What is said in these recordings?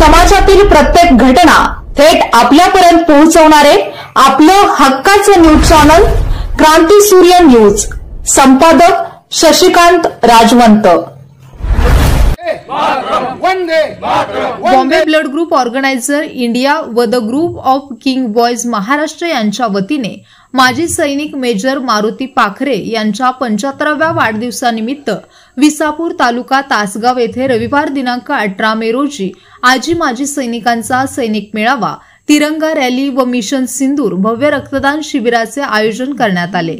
समाजातील प्रत्येक घटना थेट आपल्यापर्यंत पोहोचवणारे आपलं हक्काचं न्यूज चॅनल क्रांती सूर्य न्यूज। संपादक Shashikant Rajvant. Bombay blood group organiser India व the group of king boys Maharashtra यांच्या वतीने माजी सैनिक मेजर मारुती पाखरे यांच्या 75व्या वाढदिवसानिमित्त विसापूर तालुका तासगाव येथे रविवार दिनांक 18 मे रोजी आजी माजी सैनिकांचा सैनिक मेळावा, तिरंगा रॅली व मिशन सिंदूर भव्य रक्तदान शिबिराचे आयोजन करण्यात आले।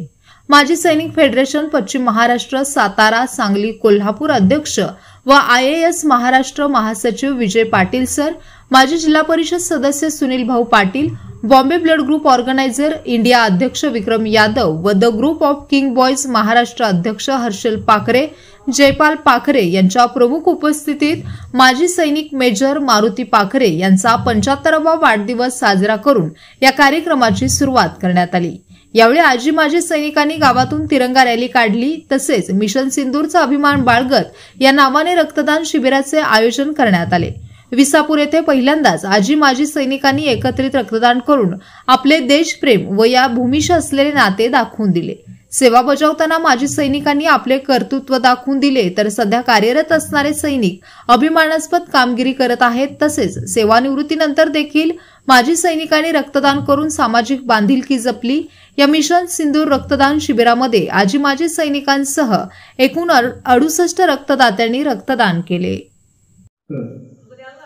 माजी सैनिक फेडरेशन पश्चिम महाराष्ट्र सातारा सांगली कोल्हापूर अध्यक्ष व IAS महाराष्ट्र महासचिव विजय पाटील सर, माजी जिल्हा परिषद सदस्य सुनील भाऊ Patil, Bombay blood group organiser India अध्यक्ष विक्रम यादव व the group of king boys Maharashtra अध्यक्ष हर्षल पाखरे, जयपाल पाखरे यांच्या प्रमुख उपस्थितीत माजी सैनिक मेजर मारुती पाखरे यांचा 75वा वाढदिवस साजरा करून या कार्यक्रमाची सुरुवात करण्यात आली। यावेळी आजी माजी सैनिकांनी गावातून तिरंगा रॅली काढली, तसेच मिशन सिंदूरचा अभिमान बाळगत या नावाने रक्तदान शिबिराचे आयोजन करण्यात आले। विसापूर येथे पहिल्यांदाच आजी माजी सैनिकांनी एकत्रित रक्तदान करून आपले देशप्रेम व या भूमीशी असलेले नाते दाखवून दिले। सेवा बजावताना माजी सैनिकांनी आपले कर्तृत्व दाखवून दिले, तर सध्या कार्यरत असणारे सैनिक अभिमानास्पद कामगिरी करत आहेत। तसेच सेवानिवृत्तीनंतर देखील माजी सैनिकांनी रक्तदान करून सामाजिक बांधिलकी जपली। या मिशन सिंदूर रक्तदान शिबिरामध्ये आजी माजी सैनिकांसह एकूण 68 रक्तदात्यांनी रक्तदान केले।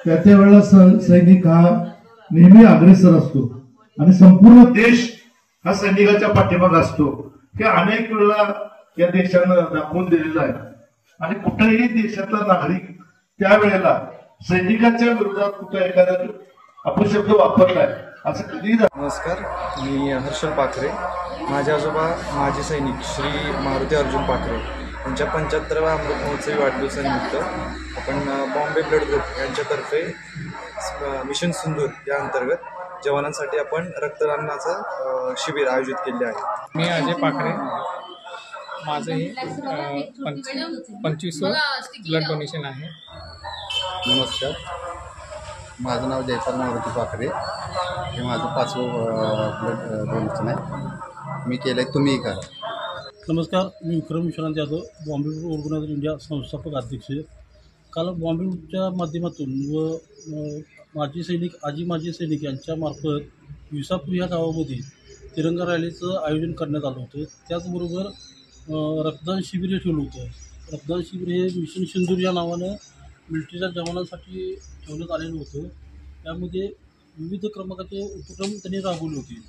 त्या वेळेला सैनिक हा नेहमी अग्रेसर असतो आणि संपूर्ण देश हा सैनिकाच्या पाठीमागे असतो। हे अनेक वेळा या देशानं दाखवून दिलेलं आहे आणि कुठेही देशातला नागरिक त्यावेळेला सैनिकांच्या विरोधात कुठे एखादा अपशब्द वापरलाय असं कधी। नमस्कार, मी हर्षल पाखरे। माझे आजोबा माजी सैनिक श्री मारुती अर्जुन पाखरे यांच्या 75व्या अमृत महोत्सवी वाढदिवसानिमित्त आपण बॉम्बे ब्लड ग्रुप यांच्यातर्फे मिशन सिंदूर या अंतर्गत जवानांसाठी आपण रक्तदानाचं शिबिर आयोजित केले आहे। मी अजय पाखरे, माझंही 25वं ब्लड डोनेशन आहे। नमस्कार, माझं नाव जयपाल मारुती पाखरे, हे माझं 5वं ब्लड डोनेशन आहे। मी केलं आहे, तुम्ही करा। नमस्कार, मी Vikram Vishwanath Yadav, Bombay blood organiser India संस्थापक अध्यक्ष। काल बॉम्बे ब्लडच्या माध्यमातून व माजी सैनिक आजी माजी सैनिक यांच्यामार्फत विसापूर या गावामध्ये तिरंगा रॅलीचं आयोजन करण्यात आलं होतं। त्याचबरोबर रक्तदान शिबिर ठेवलं होतं। रक्तदान शिबिर हे मिशन सिंदूर या नावानं मिलिटरीच्या जवानांसाठी ठेवण्यात आलेलं होतं। त्यामध्ये विविध क्रमांकाचे उपक्रम त्यांनी राबवले होते।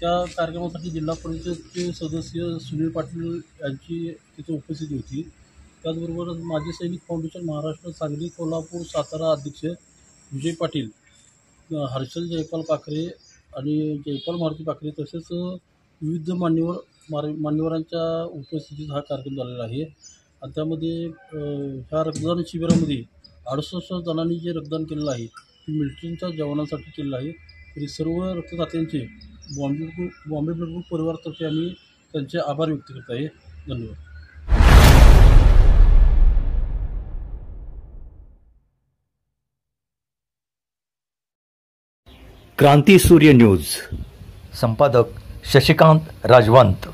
त्या कार्यक्रमासाठी जिल्हा परिषदचे सदस्य सुनील पाटील यांची तिथे उपस्थिती होती। त्याचबरोबर माजी सैनिक फाउंडेशन महाराष्ट्र सांगली कोल्हापूर सातारा अध्यक्ष विजय पाटील, हर्षल जयपाल पाखरे आणि जयपाल मारुती पाखरे, तसेच विविध मान्यवरांच्या उपस्थितीत हा कार्यक्रम झालेला आहे। आणि त्यामध्ये ह्या रक्तदान शिबिरामध्ये 68 जणांनी जे रक्तदान केलेलं आहे ते मिलिटरीच्या जवानांसाठी केलेलं आहे। तरी सर्व रक्तदात्यांचे बॉम्बे ब्लड ग्रुप परिवारातर्फे आम्ही त्यांचे आभार व्यक्त करत आहे। धन्यवाद। क्रांती सूर्य न्यूज। संपादक शशिकांत राजवंत।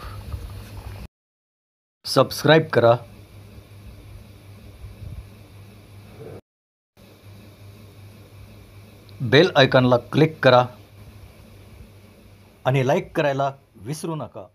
सबस्क्राइब करा, बेल आयकॉनला क्लिक करा आणि लाईक करायला विसरू नका।